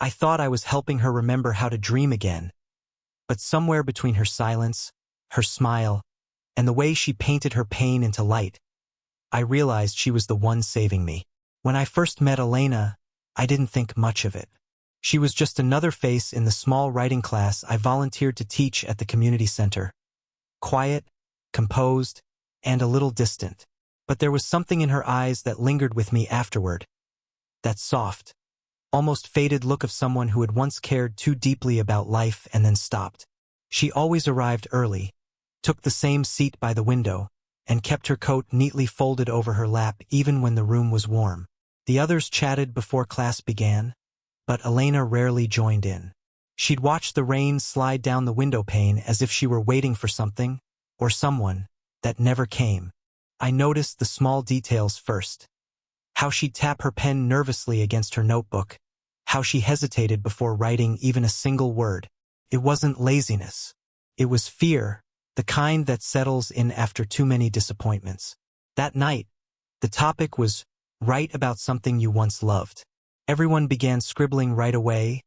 I thought I was helping her remember how to dream again. But somewhere between her silence, her smile, and the way she painted her pain into light, I realized she was the one saving me. When I first met Elena, I didn't think much of it. She was just another face in the small writing class I volunteered to teach at the community center. Quiet, composed, and a little distant. But there was something in her eyes that lingered with me afterward. That soft, almost faded look of someone who had once cared too deeply about life and then stopped. She always arrived early, took the same seat by the window, and kept her coat neatly folded over her lap even when the room was warm. The others chatted before class began, but Elena rarely joined in. She'd watch the rain slide down the window pane as if she were waiting for something, or someone, that never came. I noticed the small details first. How she'd tap her pen nervously against her notebook, how she hesitated before writing even a single word. It wasn't laziness. It was fear, the kind that settles in after too many disappointments. That night, the topic was write about something you once loved. Everyone began scribbling right away,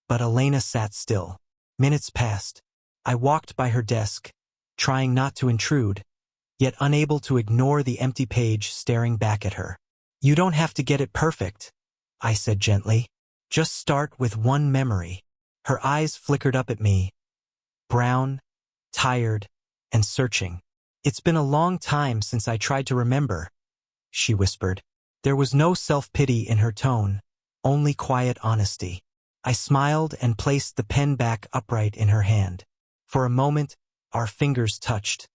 but Elena sat still. Minutes passed. I walked by her desk, trying not to intrude, yet unable to ignore the empty page staring back at her. "You don't have to get it perfect," I said gently. "Just start with one memory." Her eyes flickered up at me, brown, tired, and searching. "It's been a long time since I tried to remember," she whispered. There was no self-pity in her tone, only quiet honesty. I smiled and placed the pen back upright in her hand. For a moment, our fingers touched.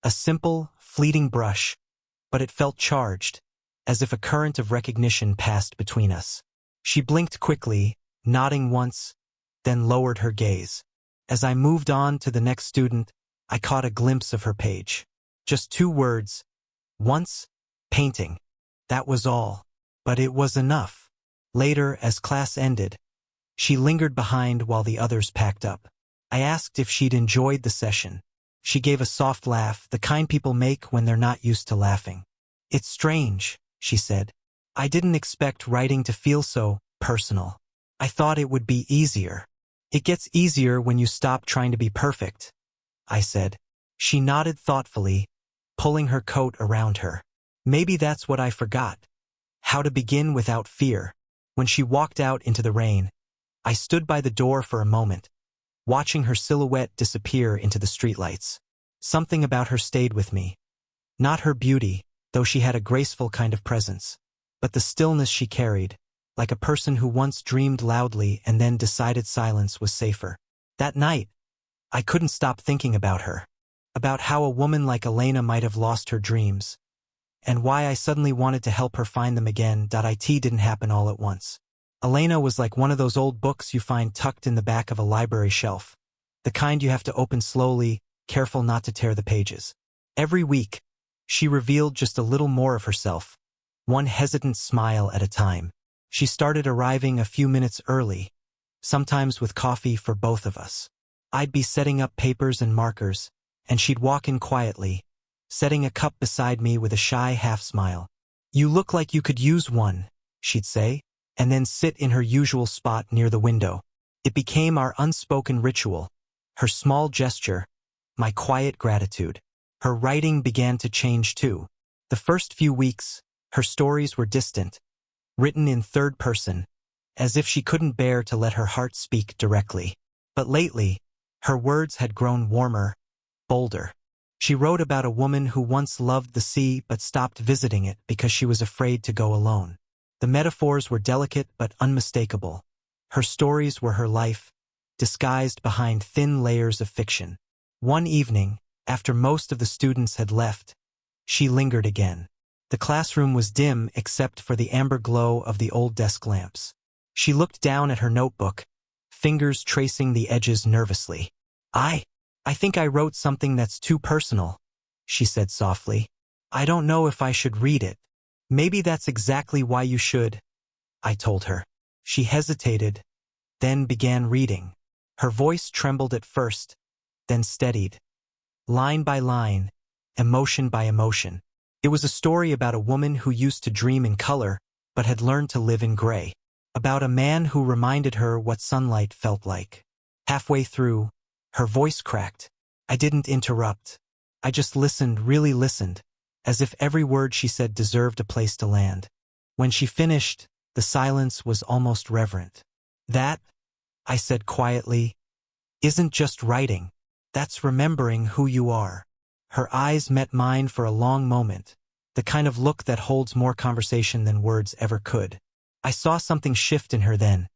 A simple, fleeting brush, but it felt charged, as if a current of recognition passed between us. She blinked quickly, nodding once, then lowered her gaze. As I moved on to the next student, I caught a glimpse of her page. Just 2 words. Once, painting. That was all. But it was enough. Later, as class ended, she lingered behind while the others packed up. I asked if she'd enjoyed the session. She gave a soft laugh, the kind people make when they're not used to laughing. "It's strange," she said. "I didn't expect writing to feel so personal. I thought it would be easier." "It gets easier when you stop trying to be perfect," I said. She nodded thoughtfully, pulling her coat around her. Maybe that's what I forgot. How to begin without fear. When she walked out into the rain, I stood by the door for a moment, watching her silhouette disappear into the streetlights. Something about her stayed with me. Not her beauty, though she had a graceful kind of presence, but the stillness she carried, like a person who once dreamed loudly and then decided silence was safer. That night, I couldn't stop thinking about her, about how a woman like Elena might have lost her dreams, and why I suddenly wanted to help her find them again. It didn't happen all at once. Elena was like one of those old books you find tucked in the back of a library shelf, the kind you have to open slowly, careful not to tear the pages. Every week, she revealed just a little more of herself, one hesitant smile at a time. She started arriving a few minutes early, sometimes with coffee for both of us. I'd be setting up papers and markers, and she'd walk in quietly, setting a cup beside me with a shy half-smile. "You look like you could use one," she'd say, and then sit in her usual spot near the window. It became our unspoken ritual, her small gesture, my quiet gratitude. Her writing began to change too. The first few weeks, her stories were distant, written in third person, as if she couldn't bear to let her heart speak directly. But lately, her words had grown warmer, bolder. She wrote about a woman who once loved the sea but stopped visiting it because she was afraid to go alone. The metaphors were delicate but unmistakable. Her stories were her life, disguised behind thin layers of fiction. One evening, after most of the students had left, she lingered again. The classroom was dim except for the amber glow of the old desk lamps. She looked down at her notebook, fingers tracing the edges nervously. I think I wrote something that's too personal," she said softly. "I don't know if I should read it." "Maybe that's exactly why you should," I told her. She hesitated, then began reading. Her voice trembled at first, then steadied. Line by line, emotion by emotion. It was a story about a woman who used to dream in color, but had learned to live in gray. about a man who reminded her what sunlight felt like. Halfway through, her voice cracked. I didn't interrupt. I just listened, really listened, as if every word she said deserved a place to land. When she finished, the silence was almost reverent. That, I said quietly, isn't just writing. That's remembering who you are. Her eyes met mine for a long moment, the kind of look that holds more conversation than words ever could. I saw something shift in her then,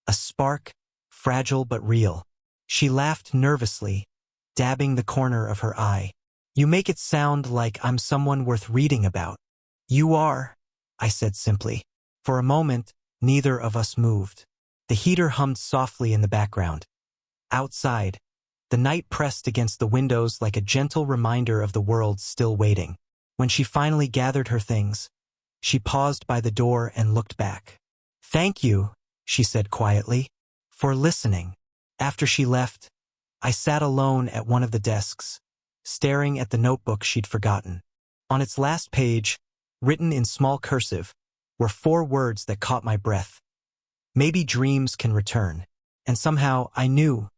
a spark, fragile but real. She laughed nervously, dabbing the corner of her eye. You make it sound like I'm someone worth reading about. You are, I said simply. For a moment, neither of us moved. The heater hummed softly in the background. Outside, the night pressed against the windows like a gentle reminder of the world still waiting. When she finally gathered her things, she paused by the door and looked back. Thank you, she said quietly, for listening. After she left, I sat alone at one of the desks, staring at the notebook she'd forgotten. On its last page, written in small cursive, were 4 words that caught my breath. Maybe dreams can return. And somehow I knew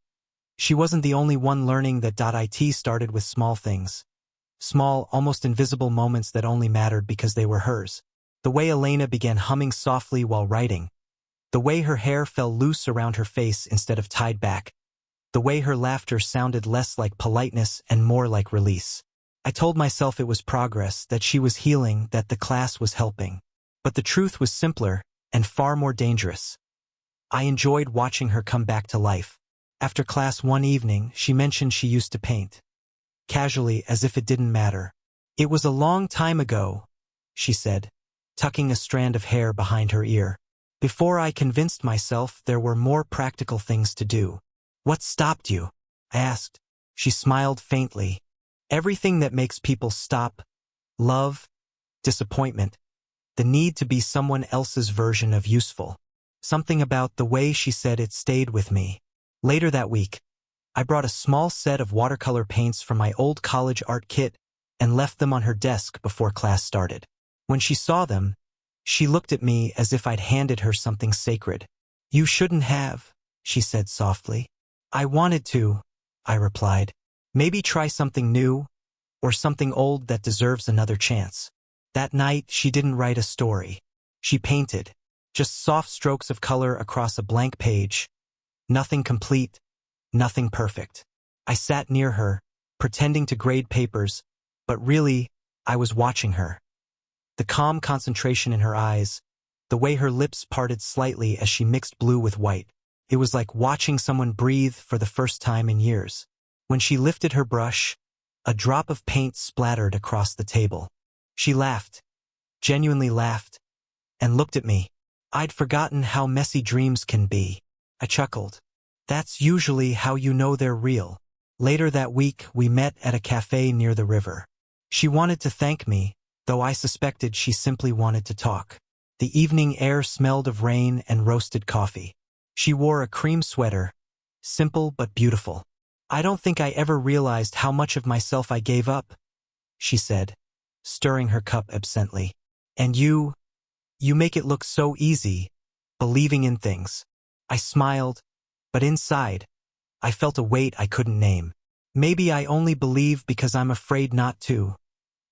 she wasn't the only one learning that it started with small things. Small, almost invisible moments that only mattered because they were hers. The way Elena began humming softly while writing. The way her hair fell loose around her face instead of tied back. The way her laughter sounded less like politeness and more like release. I told myself it was progress, that she was healing, that the class was helping. But the truth was simpler and far more dangerous. I enjoyed watching her come back to life. After class one evening, she mentioned she used to paint. Casually, as if it didn't matter. It was a long time ago, she said, tucking a strand of hair behind her ear. Before I convinced myself there were more practical things to do. What stopped you? I asked. She smiled faintly. Everything that makes people stop. Love, disappointment, the need to be someone else's version of useful. Something about the way she said it stayed with me. Later that week, I brought a small set of watercolor paints from my old college art kit and left them on her desk before class started. When she saw them, she looked at me as if I'd handed her something sacred. You shouldn't have, she said softly. I wanted to, I replied. Maybe try something new, or something old that deserves another chance. That night, she didn't write a story. She painted, just soft strokes of color across a blank page. Nothing complete, nothing perfect. I sat near her, pretending to grade papers, but really, I was watching her. The calm concentration in her eyes, the way her lips parted slightly as she mixed blue with white. It was like watching someone breathe for the first time in years. When she lifted her brush, a drop of paint splattered across the table. She laughed, genuinely laughed, and looked at me. I'd forgotten how messy dreams can be. I chuckled. That's usually how you know they're real. Later that week, we met at a cafe near the river. She wanted to thank me, though I suspected she simply wanted to talk. The evening air smelled of rain and roasted coffee. She wore a cream sweater, simple but beautiful. I don't think I ever realized how much of myself I gave up, she said, stirring her cup absently. And you make it look so easy, believing in things. I smiled, but inside, I felt a weight I couldn't name. Maybe I only believe because I'm afraid not to,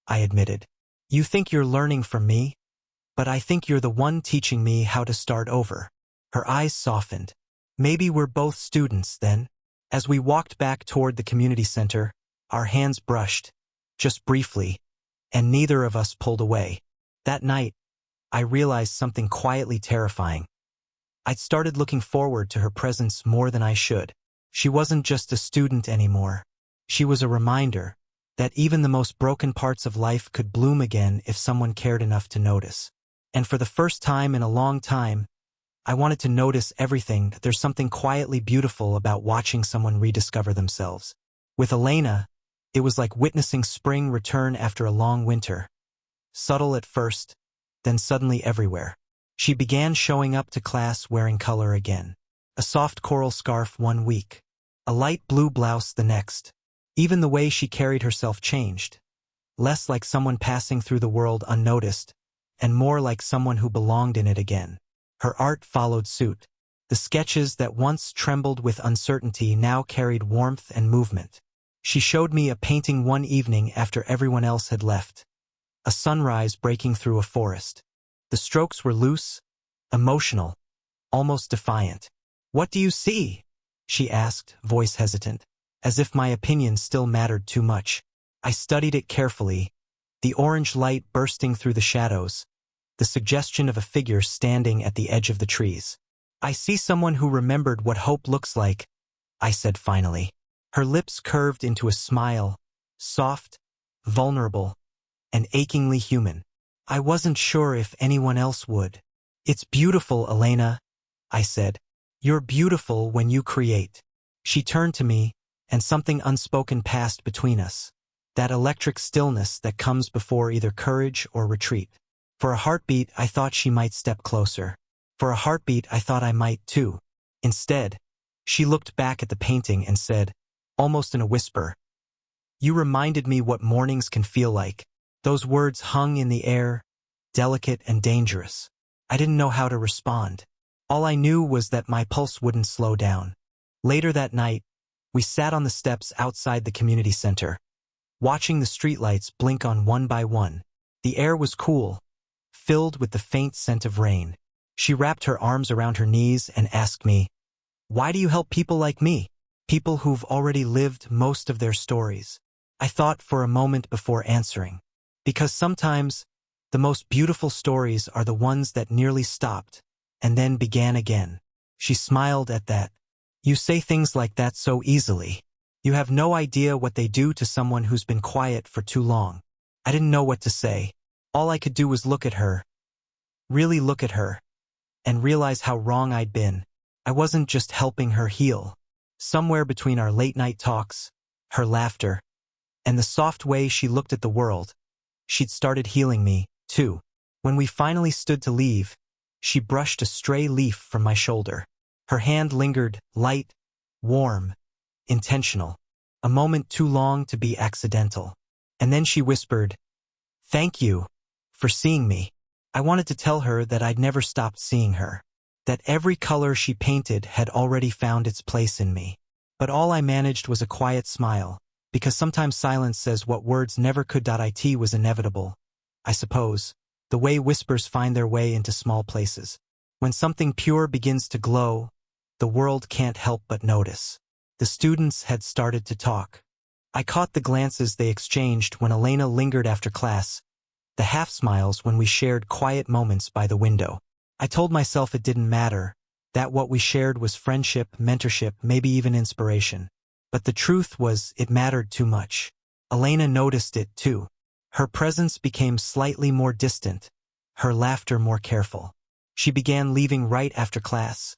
I admitted. You think you're learning from me, but I think you're the one teaching me how to start over. Her eyes softened. Maybe we're both students, then. As we walked back toward the community center, our hands brushed, just briefly, and neither of us pulled away. That night, I realized something quietly terrifying. I'd started looking forward to her presence more than I should. She wasn't just a student anymore. She was a reminder that even the most broken parts of life could bloom again if someone cared enough to notice. And for the first time in a long time, I wanted to notice everything. There's something quietly beautiful about watching someone rediscover themselves. With Elena, it was like witnessing spring return after a long winter. Subtle at first, then suddenly everywhere. She began showing up to class wearing color again. A soft coral scarf one week, a light blue blouse the next. Even the way she carried herself changed. Less like someone passing through the world unnoticed, and more like someone who belonged in it again. Her art followed suit. The sketches that once trembled with uncertainty now carried warmth and movement. She showed me a painting one evening after everyone else had left. A sunrise breaking through a forest. The strokes were loose, emotional, almost defiant. "What do you see?" she asked, voice hesitant, as if my opinion still mattered too much. I studied it carefully, the orange light bursting through the shadows, the suggestion of a figure standing at the edge of the trees. "I see someone who remembered what hope looks like," I said finally. Her lips curved into a smile, soft, vulnerable, and achingly human. I wasn't sure if anyone else would. "It's beautiful, Elena," I said. "You're beautiful when you create." She turned to me, and something unspoken passed between us. That electric stillness that comes before either courage or retreat. For a heartbeat, I thought she might step closer. For a heartbeat, I thought I might too. Instead, she looked back at the painting and said, almost in a whisper, "You reminded me what mornings can feel like." Those words hung in the air, delicate and dangerous. I didn't know how to respond. All I knew was that my pulse wouldn't slow down. Later that night, we sat on the steps outside the community center, watching the streetlights blink on one by one. The air was cool, filled with the faint scent of rain. She wrapped her arms around her knees and asked me, "Why do you help people like me? People who've already lived most of their stories?" I thought for a moment before answering. Because sometimes, the most beautiful stories are the ones that nearly stopped, and then began again. She smiled at that. "You say things like that so easily. You have no idea what they do to someone who's been quiet for too long." I didn't know what to say. All I could do was look at her, really look at her, and realize how wrong I'd been. I wasn't just helping her heal. Somewhere between our late-night talks, her laughter, and the soft way she looked at the world, she'd started healing me, too. When we finally stood to leave, she brushed a stray leaf from my shoulder. Her hand lingered, light, warm, intentional. A moment too long to be accidental. And then she whispered, "Thank you for seeing me." I wanted to tell her that I'd never stopped seeing her, that every color she painted had already found its place in me. But all I managed was a quiet smile, because sometimes silence says what words never could. It was inevitable, I suppose, the way whispers find their way into small places. When something pure begins to glow, the world can't help but notice. The students had started to talk. I caught the glances they exchanged when Elena lingered after class, the half-smiles when we shared quiet moments by the window. I told myself it didn't matter, that what we shared was friendship, mentorship, maybe even inspiration. But the truth was, it mattered too much. Elena noticed it too. Her presence became slightly more distant, her laughter more careful. She began leaving right after class,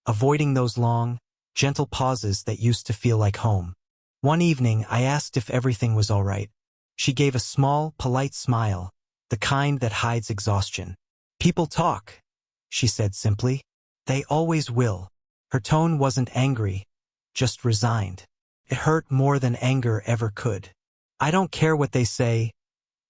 avoiding those long, gentle pauses that used to feel like home. One evening, I asked if everything was all right. She gave a small, polite smile, the kind that hides exhaustion. "People talk," she said simply. "They always will." Her tone wasn't angry, just resigned. It hurt more than anger ever could. "I don't care what they say,"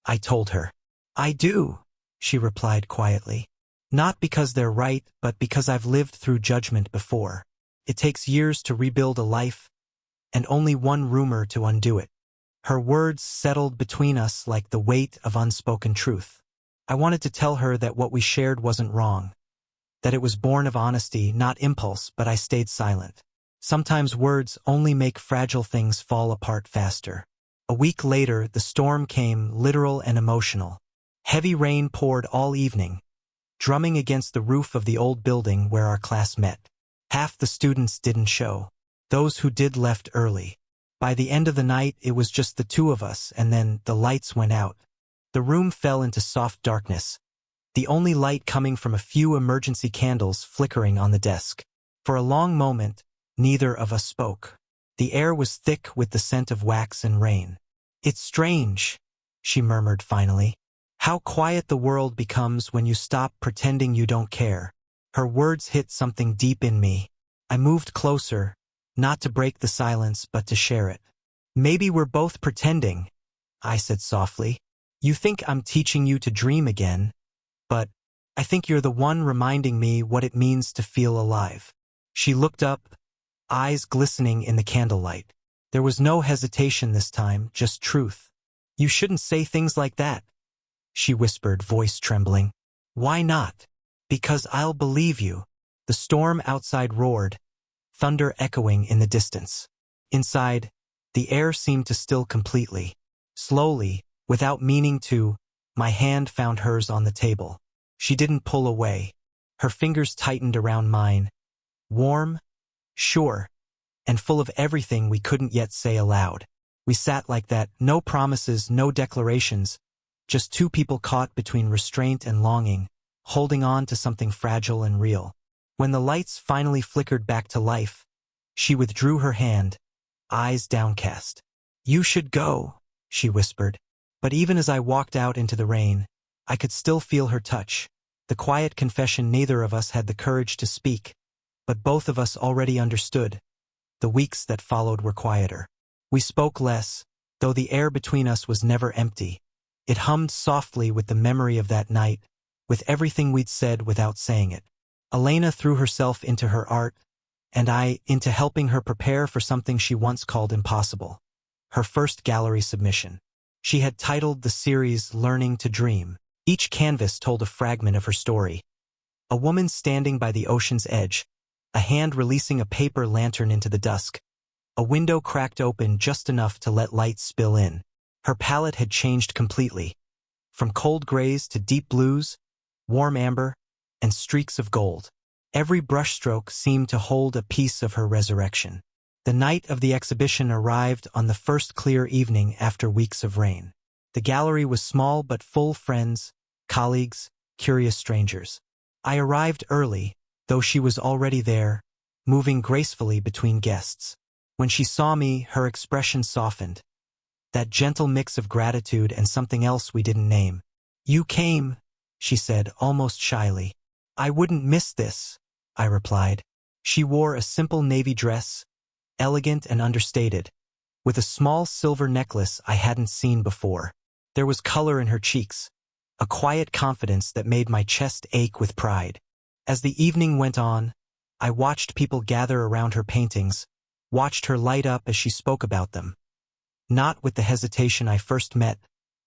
I told her. "I do," she replied quietly. "Not because they're right, but because I've lived through judgment before. It takes years to rebuild a life, and only one rumor to undo it." Her words settled between us like the weight of unspoken truth. I wanted to tell her that what we shared wasn't wrong, that it was born of honesty, not impulse, but I stayed silent. Sometimes words only make fragile things fall apart faster. A week later, the storm came, literal and emotional. Heavy rain poured all evening, drumming against the roof of the old building where our class met. Half the students didn't show. Those who did left early. By the end of the night, it was just the two of us, and then the lights went out. The room fell into soft darkness, the only light coming from a few emergency candles flickering on the desk. For a long moment, neither of us spoke. The air was thick with the scent of wax and rain. "It's strange," she murmured finally, "how quiet the world becomes when you stop pretending you don't care." Her words hit something deep in me. I moved closer, not to break the silence but to share it. "Maybe we're both pretending," I said softly. "You think I'm teaching you to dream again, but I think you're the one reminding me what it means to feel alive." She looked up, eyes glistening in the candlelight. There was no hesitation this time, just truth. "You shouldn't say things like that," she whispered, voice trembling. "Why not?" "Because I'll believe you." The storm outside roared, thunder echoing in the distance. Inside, the air seemed to still completely. Slowly, without meaning to, my hand found hers on the table. She didn't pull away. Her fingers tightened around mine. Warm, sure, and full of everything we couldn't yet say aloud. We sat like that, no promises, no declarations, just two people caught between restraint and longing, holding on to something fragile and real. When the lights finally flickered back to life, she withdrew her hand, eyes downcast. "You should go," she whispered. But even as I walked out into the rain, I could still feel her touch, the quiet confession neither of us had the courage to speak, but both of us already understood. The weeks that followed were quieter. We spoke less, though the air between us was never empty. It hummed softly with the memory of that night, with everything we'd said without saying it. Elena threw herself into her art, and I into helping her prepare for something she once called impossible. Her first gallery submission. She had titled the series Learning to Dream. Each canvas told a fragment of her story. A woman standing by the ocean's edge, a hand releasing a paper lantern into the dusk, a window cracked open just enough to let light spill in. Her palette had changed completely, from cold grays to deep blues, warm amber, and streaks of gold. Every brushstroke seemed to hold a piece of her resurrection. The night of the exhibition arrived on the first clear evening after weeks of rain. The gallery was small but full, friends, colleagues, curious strangers. I arrived early, though she was already there, moving gracefully between guests. When she saw me, her expression softened. That gentle mix of gratitude and something else we didn't name. "You came," she said, almost shyly. "I wouldn't miss this," I replied. She wore a simple navy dress, elegant and understated, with a small silver necklace I hadn't seen before. There was color in her cheeks, a quiet confidence that made my chest ache with pride. As the evening went on, I watched people gather around her paintings, watched her light up as she spoke about them. Not with the hesitation I first met,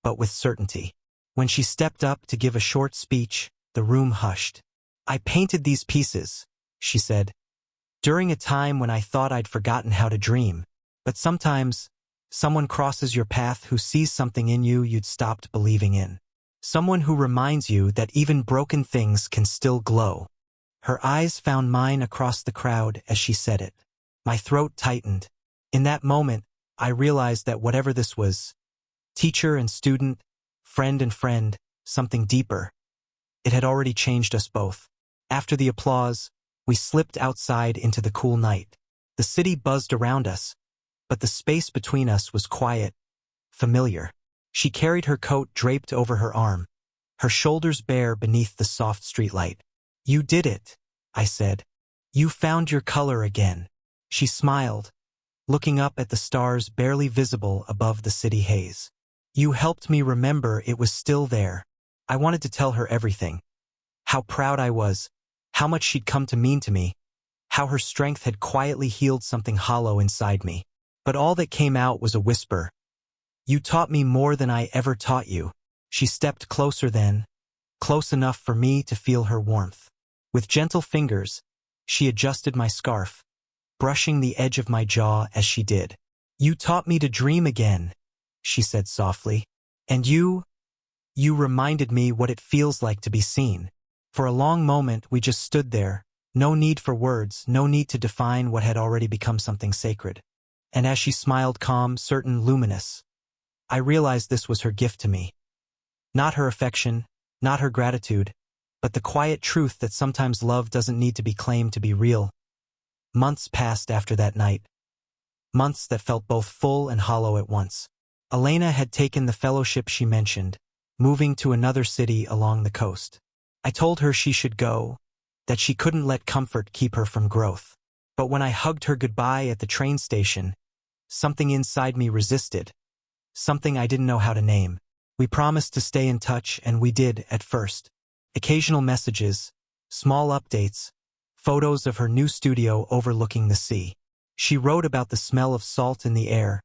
but with certainty. When she stepped up to give a short speech, the room hushed. "I painted these pieces," she said, "during a time when I thought I'd forgotten how to dream. But sometimes, someone crosses your path who sees something in you you'd stopped believing in. Someone who reminds you that even broken things can still glow." Her eyes found mine across the crowd as she said it. My throat tightened. In that moment, I realized that whatever this was, teacher and student, friend and friend, something deeper, it had already changed us both. After the applause, we slipped outside into the cool night. The city buzzed around us, but the space between us was quiet, familiar. She carried her coat draped over her arm, her shoulders bare beneath the soft streetlight. "You did it," I said. "You found your color again." She smiled, looking up at the stars barely visible above the city haze. "You helped me remember it was still there." I wanted to tell her everything. How proud I was, how much she'd come to mean to me, how her strength had quietly healed something hollow inside me. But all that came out was a whisper. "You taught me more than I ever taught you." She stepped closer then, close enough for me to feel her warmth. With gentle fingers, she adjusted my scarf, brushing the edge of my jaw as she did. "You taught me to dream again," she said softly. "And you reminded me what it feels like to be seen." For a long moment we just stood there, no need for words, no need to define what had already become something sacred. And as she smiled, calm, certain, luminous, I realized this was her gift to me. Not her affection, not her gratitude, but the quiet truth that sometimes love doesn't need to be claimed to be real. Months passed after that night. Months that felt both full and hollow at once. Elena had taken the fellowship she mentioned, moving to another city along the coast. I told her she should go, that she couldn't let comfort keep her from growth. But when I hugged her goodbye at the train station, something inside me resisted, something I didn't know how to name. We promised to stay in touch, and we did at first. Occasional messages, small updates, photos of her new studio overlooking the sea. She wrote about the smell of salt in the air,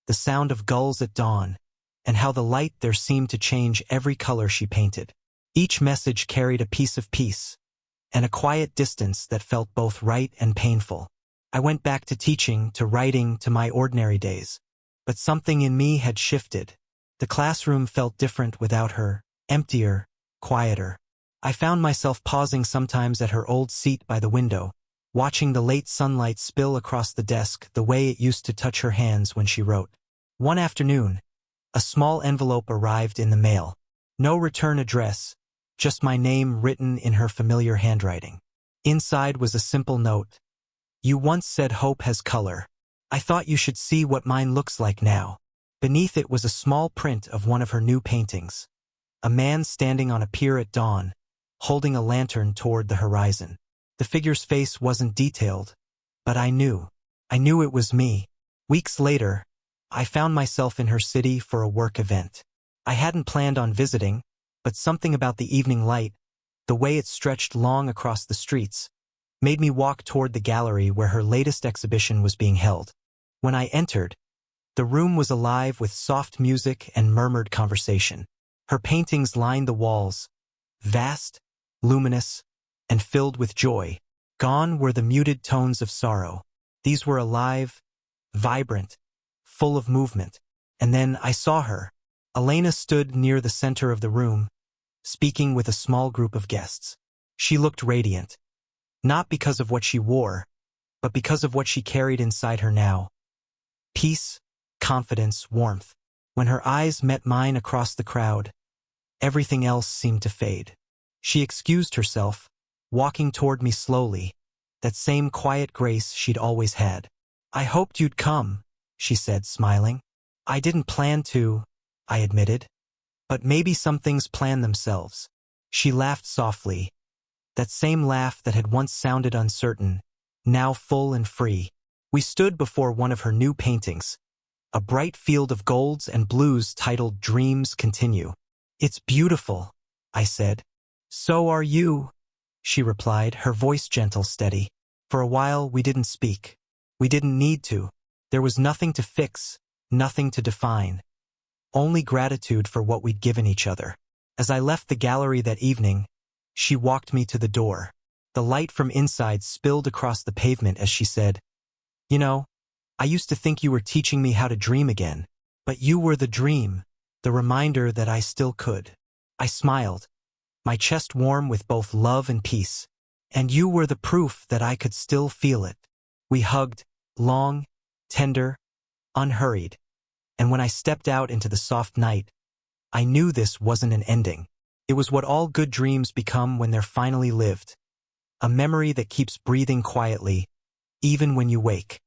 the sound of gulls at dawn, and how the light there seemed to change every color she painted. Each message carried a piece of peace, and a quiet distance that felt both right and painful. I went back to teaching, to writing, to my ordinary days. But something in me had shifted. The classroom felt different without her, emptier, quieter. I found myself pausing sometimes at her old seat by the window, watching the late sunlight spill across the desk the way it used to touch her hands when she wrote. One afternoon, a small envelope arrived in the mail. No return address, just my name written in her familiar handwriting. Inside was a simple note. You once said hope has color. I thought you should see what mine looks like now. Beneath it was a small print of one of her new paintings. A man standing on a pier at dawn, holding a lantern toward the horizon. The figure's face wasn't detailed, but I knew it was me. Weeks later, I found myself in her city for a work event. I hadn't planned on visiting, but something about the evening light, the way it stretched long across the streets, made me walk toward the gallery where her latest exhibition was being held. When I entered, the room was alive with soft music and murmured conversation. Her paintings lined the walls, vast, luminous, and filled with joy. Gone were the muted tones of sorrow. These were alive, vibrant, full of movement. And then I saw her. Elena stood near the center of the room, speaking with a small group of guests. She looked radiant, not because of what she wore, but because of what she carried inside her now. Peace, confidence, warmth. When her eyes met mine across the crowd, everything else seemed to fade. She excused herself, walking toward me slowly, that same quiet grace she'd always had. I hoped you'd come, she said, smiling. I didn't plan to, I admitted. But maybe some things plan themselves. She laughed softly, that same laugh that had once sounded uncertain, now full and free. We stood before one of her new paintings, a bright field of golds and blues titled Dreams Continue. It's beautiful, I said. So are you, she replied, her voice gentle, steady. For a while we didn't speak. We didn't need to. There was nothing to fix, nothing to define. Only gratitude for what we'd given each other. As I left the gallery that evening, she walked me to the door. The light from inside spilled across the pavement as she said, You know, I used to think you were teaching me how to dream again, but you were the dream, the reminder that I still could. I smiled, my chest warm with both love and peace, and you were the proof that I could still feel it. We hugged, long, tender, unhurried, and when I stepped out into the soft night, I knew this wasn't an ending. It was what all good dreams become when they're finally lived. A memory that keeps breathing quietly, even when you wake.